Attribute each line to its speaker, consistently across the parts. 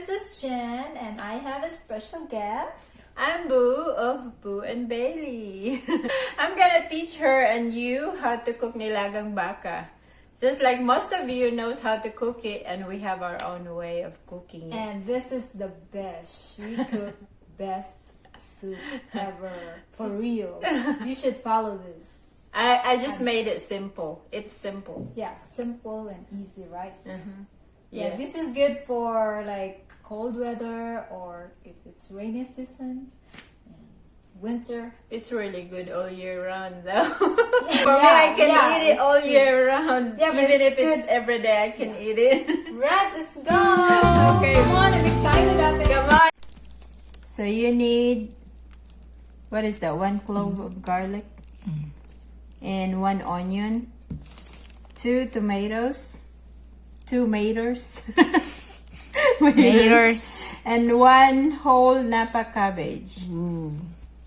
Speaker 1: this is Jen, and I have a special guest.
Speaker 2: I'm Boo of Boo and Bailey. I'm gonna teach her and you how to cook Nilagang Baka. Just like most of you knows how to cook it, and we have our own way of cooking it.
Speaker 1: And this is the best. She cooked best soup ever. For real. You should follow this.
Speaker 2: I just made it simple. It's simple.
Speaker 1: Yeah, simple and easy, right?
Speaker 2: Yeah.
Speaker 1: Yeah, this is good for like cold weather or if it's rainy season, and winter.
Speaker 2: It's really good all year round though. For me, I can eat it all
Speaker 1: true.
Speaker 2: year round.
Speaker 1: Yeah, but
Speaker 2: Even if
Speaker 1: it's
Speaker 2: it's every day, I can eat it.
Speaker 1: Right, let's go!
Speaker 2: Okay.
Speaker 1: Come on, I'm excited at it.
Speaker 2: Come on. So you need, what is that? 1 clove of garlic and 1 onion, 2 tomatoes, 2 tomatoes, and 1 whole Napa cabbage.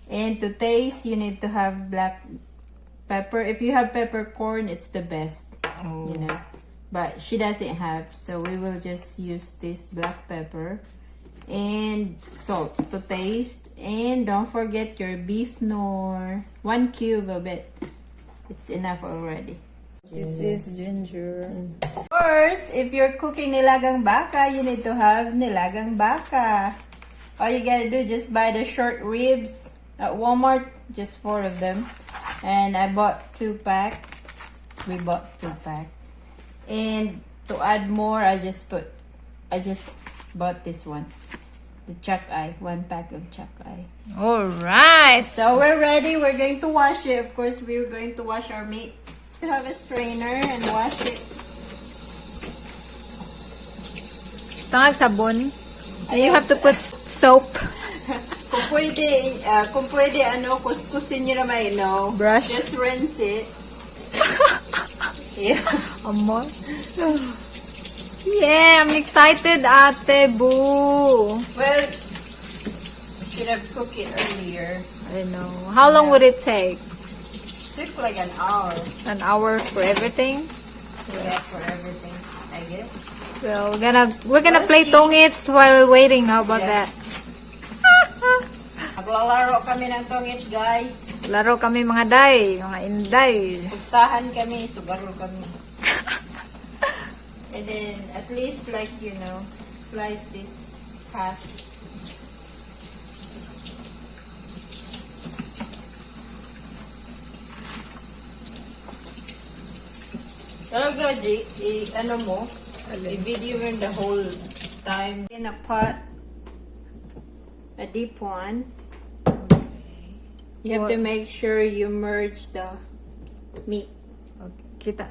Speaker 2: And to taste, you need to have black pepper. If you have peppercorn, it's the best, you know. But she doesn't have, so we will just use this black pepper and salt to taste. And don't forget your beef Knorr, 1 cube of it. It's enough already.
Speaker 1: This is ginger.
Speaker 2: First, if you're cooking Nilagang Baka, you need to have Nilagang Baka. All you gotta do, just buy the short ribs at Walmart, just 4 of them. And I bought 2 pack. We bought 2 pack. And to add more, I just bought this one. The chuck eye, 1 pack of chuck eye.
Speaker 1: Alright!
Speaker 2: So we're ready. We're going to wash it. Of course, we're going to wash our meat. To have a strainer and wash it.
Speaker 1: Tangag sabon. And you have to put soap.
Speaker 2: Kung pwede, kuskusin nyo naman,
Speaker 1: Brush.
Speaker 2: just rinse it. Yeah.
Speaker 1: Amor. Yeah, I'm excited, Ate Boo.
Speaker 2: Well, should have cooked it earlier.
Speaker 1: I know. How long would it take?
Speaker 2: Took like an hour.
Speaker 1: An hour for everything?
Speaker 2: Yeah, for everything, I guess.
Speaker 1: So we're gonna play tongits while waiting. How about that?
Speaker 2: Maglalaro kami ng tongits, guys.
Speaker 1: Laro kami mga day, mga inday.
Speaker 2: Pustahan kami, sugaro kami. And then, at least like, slice this half. Talaga, i-video mo the whole time. In a pot, a deep one. You have to make sure you merge the meat.
Speaker 1: Okay, kita.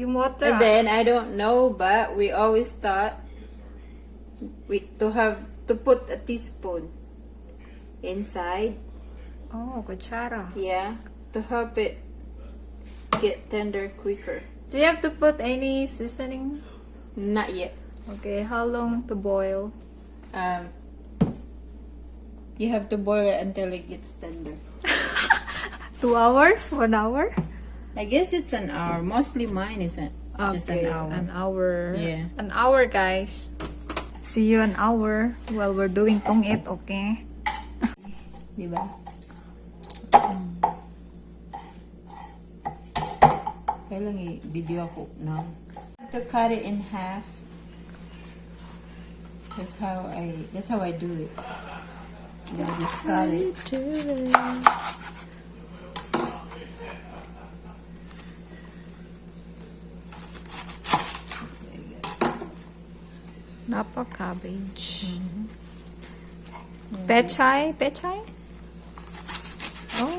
Speaker 1: Yung water.
Speaker 2: And then, I don't know, but we always thought to put a teaspoon inside.
Speaker 1: Oh, kutsara.
Speaker 2: Yeah, to help it get tender quicker.
Speaker 1: Do you have to put any seasoning?
Speaker 2: Not yet.
Speaker 1: Okay, how long to boil?
Speaker 2: You have to boil it until it gets tender.
Speaker 1: 2 hours? 1 hour?
Speaker 2: I guess it's an hour. Mostly mine is just an hour.
Speaker 1: An hour.
Speaker 2: Yeah.
Speaker 1: An hour, guys. See you an hour while we're doing tongit, okay?
Speaker 2: Diba? Kailang i-video ako now. To cut it in half. That's how I do it. Then just cut it.
Speaker 1: Napa cabbage. Pechay? Pechay? Oh,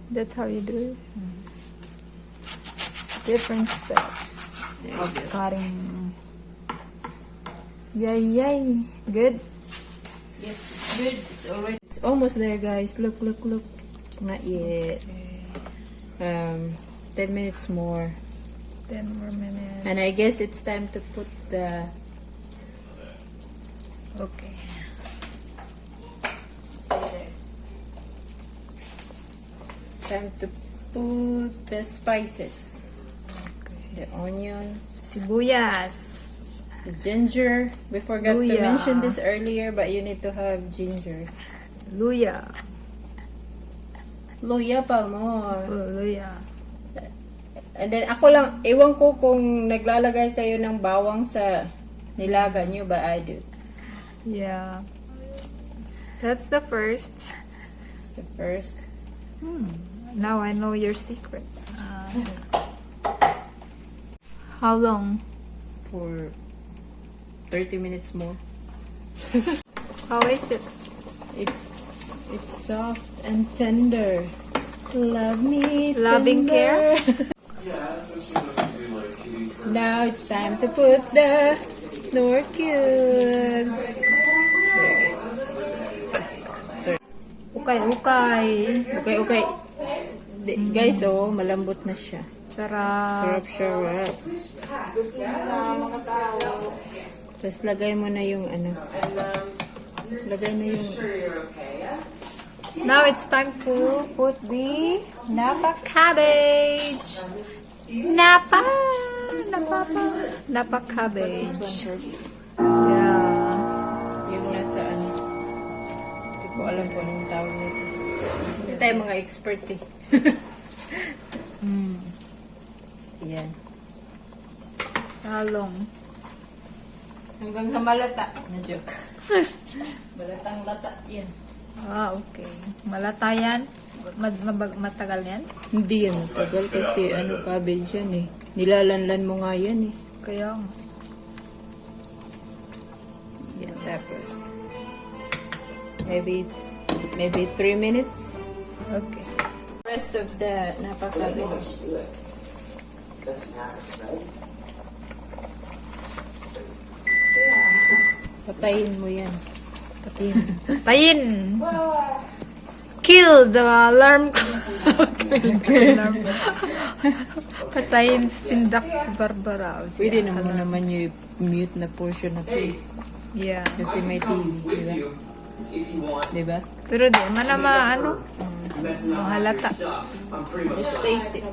Speaker 1: that's how you do it. Different steps of cutting. Yay, yay. Good?
Speaker 2: Yes, good. It's already. It's almost there, guys. Look. Not yet. 10 minutes more.
Speaker 1: 10 more minutes.
Speaker 2: And I guess it's time to put the...
Speaker 1: Okay.
Speaker 2: It's time to put the spices. The onions.
Speaker 1: Sibuyas.
Speaker 2: Ginger. We forgot to
Speaker 1: Luya.
Speaker 2: mention this earlier, but you need to have ginger.
Speaker 1: Luya.
Speaker 2: Luya pa more.
Speaker 1: Luya.
Speaker 2: And then ako lang, ewan ko kung naglalagay kayo ng bawang sa nilaga nyo, but I do.
Speaker 1: Yeah. That's the first.
Speaker 2: It's the first.
Speaker 1: Now I know your secret. How long?
Speaker 2: For 30 minutes more.
Speaker 1: How is it?
Speaker 2: It's soft and tender. Love me
Speaker 1: Loving
Speaker 2: tender.
Speaker 1: care?
Speaker 2: Now it's time to put the Knorr cubes.
Speaker 1: Ukay.
Speaker 2: Okay. Guys, oh, malambot na siya.
Speaker 1: Sarap.
Speaker 2: Sarap. Tapos lagay mo na yung ano. Lagay na yung...
Speaker 1: Now it's time to put the Napa cabbage. Napa cabbage. Yeah.
Speaker 2: Yung nasa ano. Hindi ko alam kung anong tawag nito. Hindi tayo mga expert eh. Yan.
Speaker 1: How long?
Speaker 2: Hanggang sa malata. Na-joke. Malatang lata. Yan.
Speaker 1: Okay. Malata yan? Matagal yan?
Speaker 2: Hindi yan matagal kasi ano cabbage yan eh. Nilalanlan mo nga yan eh.
Speaker 1: Kaya
Speaker 2: Yan, tapos maybe 3 minutes.
Speaker 1: okay.
Speaker 2: Rest of the Napa cabbage. Patayin mo yan.
Speaker 1: Tayin! Kill the alarm. Patayin sa sindak si Barbara.
Speaker 2: Pwede naman yung mute na portion na ito.
Speaker 1: Yeah.
Speaker 2: Kasi may TV, diba? Diba?
Speaker 1: Pero di man naman ano. Halata.
Speaker 2: Let's taste it.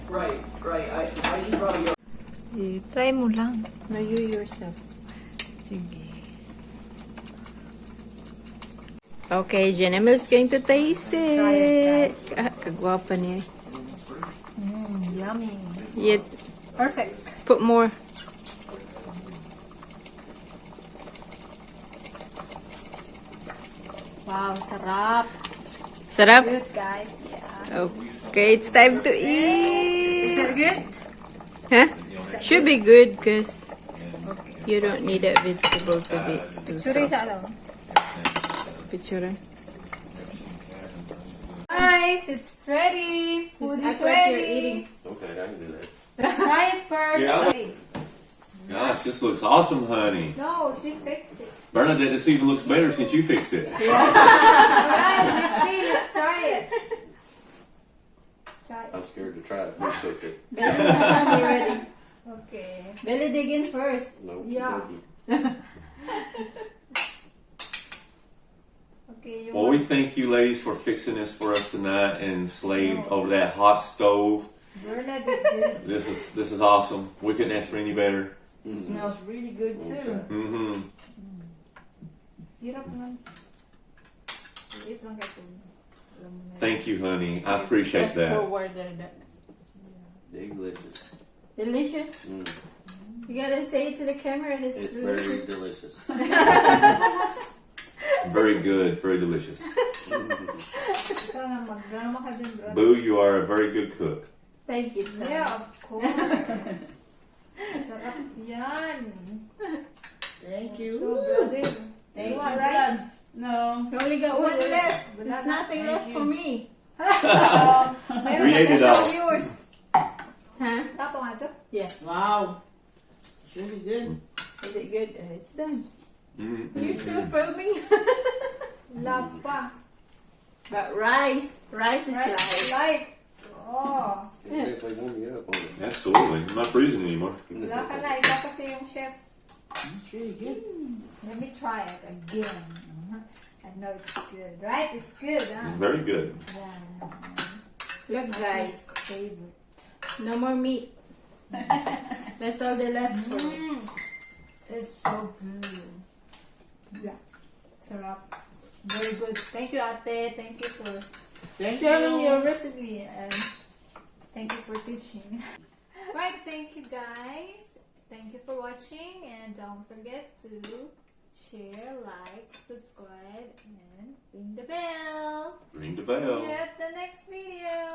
Speaker 3: Right. I should probably go.
Speaker 1: Try mo lang.
Speaker 2: No, you yourself.
Speaker 1: Sige.
Speaker 2: Okay, Janemel's going to taste it. Ah, kagwapa niya.
Speaker 1: Yummy.
Speaker 2: Yet,
Speaker 1: Perfect.
Speaker 2: put more.
Speaker 1: Wow, sarap.
Speaker 2: Sarap?
Speaker 1: Good guys. Yeah.
Speaker 2: Okay, it's time to
Speaker 1: Is
Speaker 2: eat.
Speaker 1: it good?
Speaker 2: Huh? Should be good because you don't need that vegetable to be too
Speaker 1: Suri
Speaker 2: soft.
Speaker 1: sa alam.
Speaker 2: Picture.
Speaker 1: Guys, it's ready. Food is
Speaker 2: That's what
Speaker 1: ready.
Speaker 2: you're eating.
Speaker 4: Okay, I can do that.
Speaker 1: Try it first.
Speaker 4: Yeah.
Speaker 1: Wait.
Speaker 4: Gosh, this looks awesome, honey.
Speaker 1: No, she fixed it.
Speaker 4: Bernadette, this even looks better since you fixed it.
Speaker 1: Alright, let's see. Let's try it. Try it.
Speaker 4: I'm scared to try it. You cooked it.
Speaker 2: Belly done already.
Speaker 1: Okay.
Speaker 2: Belly dig in first.
Speaker 4: No,
Speaker 1: Yeah. Okay. You
Speaker 4: Well, we thank you, ladies, for fixing this for us tonight and slaved over that hot stove.
Speaker 1: Bernadette did.
Speaker 4: This is awesome. We couldn't ask for any better.
Speaker 5: Smells really good too.
Speaker 4: Mm-hmm.
Speaker 1: Hirap nga. Liit lang kayo. Alam mo na.
Speaker 4: Thank you, honey. I appreciate
Speaker 2: Fast
Speaker 4: that.
Speaker 2: forward.
Speaker 6: Delicious.
Speaker 2: Delicious. You gotta say it to the camera. It's
Speaker 6: It's very
Speaker 2: delicious.
Speaker 6: delicious.
Speaker 4: Very good. Very delicious.
Speaker 1: Ikaw nga mag-drama ka din, brother.
Speaker 4: Boo, you are a very good cook.
Speaker 2: Thank you.
Speaker 1: Yeah, of course. Sarap yan.
Speaker 5: Thank
Speaker 1: Ito,
Speaker 5: you.
Speaker 1: brother.
Speaker 5: Thank
Speaker 1: You
Speaker 5: you,
Speaker 1: want
Speaker 5: Brad.
Speaker 1: rice?
Speaker 5: No.
Speaker 2: You only got one left. There's nothing
Speaker 5: Thank
Speaker 2: left
Speaker 5: you.
Speaker 2: for me.
Speaker 1: Meron
Speaker 4: We
Speaker 1: na
Speaker 4: ate it
Speaker 1: tayo.
Speaker 4: all.
Speaker 2: Yours. Huh?
Speaker 1: Tapo nga to.
Speaker 2: Yeah.
Speaker 5: Wow. It's really good.
Speaker 2: Is it good? It's done.
Speaker 4: Mm-hmm.
Speaker 2: You're still filming?
Speaker 1: Love pa.
Speaker 2: But rice. Rice is life.
Speaker 1: Life. Oh.
Speaker 6: If they warm me up on it.
Speaker 4: Absolutely. I'm not freezing anymore.
Speaker 1: Wala ka na. Ikaw kasi yung chef.
Speaker 5: It's really good.
Speaker 1: Let me try it again. I know it's good, right? It's good, huh?
Speaker 4: Very good.
Speaker 1: Yeah.
Speaker 2: Look, guys.
Speaker 1: Favorite.
Speaker 2: No more meat. That's all they left for me.
Speaker 1: It's so good. Yeah. Sarap. Very good. Thank you, Ate. Thank you for
Speaker 5: Thank
Speaker 1: sharing
Speaker 5: you.
Speaker 1: your recipe and thank you for teaching. Right, thank you guys. Thank you for watching and don't forget to share, like, subscribe, and ring the bell.
Speaker 4: Ring the
Speaker 1: See
Speaker 4: bell.
Speaker 1: you at the next video.